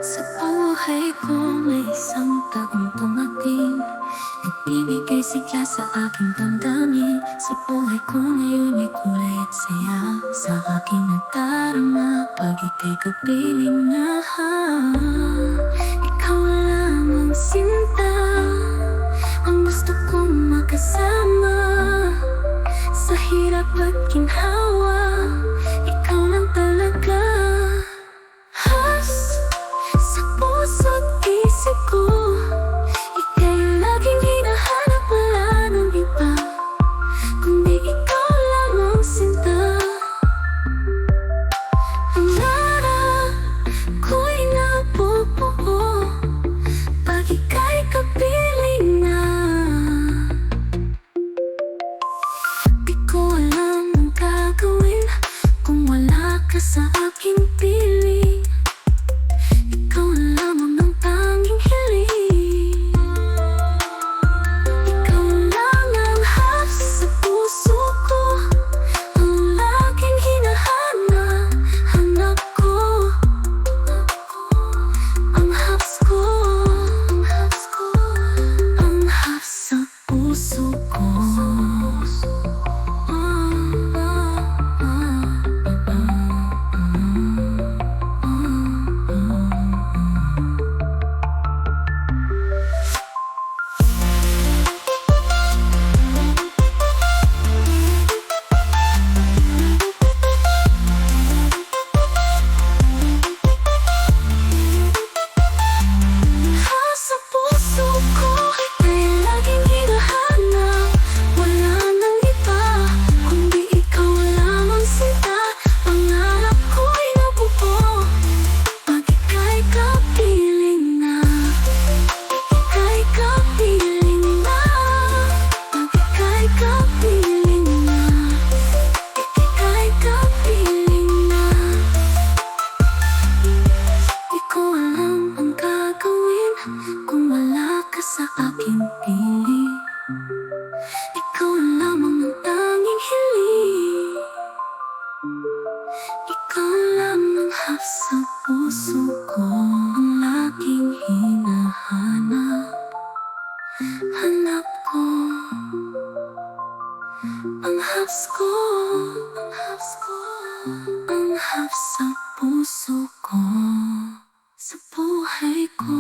Sa buhay ko may isang taong tumating, nagbibigay sigla sa aking damdamin. Sa buhay ko ngayon may kulay at saya, sa aking nadarama pag ika'y kapiling na. Ikaw lamang sinta, ang gusto kong makasama sa hirap at ginhawa. Ikaw lang talaga. Sa puso't isip ko, ika'y laging hinahanap, wala nang iba kundi ikaw lamang sinta. Ang narap ko'y nabubuo pag ika'y kapiling na. Di ko alam ang gagawin kung wala ka sa aking piling. Ikaw lamang ang tanging hiling. Ikaw lang ang hubs sa puso ko, ang laging hinahanap, hanap ko. Ang hubs ko, ang hubs ko, ang hubs sa puso ko. Sa puso ko, ika'y laging hinahanap, wala nang iba kundi ikaw lamang sinta. Pangarap ko'y nabuo pag ika'y kapiling na. Ika'y kapiling na. Pag ika'y kapiling na. Ika'y kapiling na. Di ko alam ang gagawin kung wala ka sa aking piling. Ikaw lamang ang tanging hiling. Ikaw lamang hubs sa puso ko, ang laging hinahanap, hanap ko. Ang hubs ko, ang hubs ko, ang hubs sa puso ko, sa buhay ko.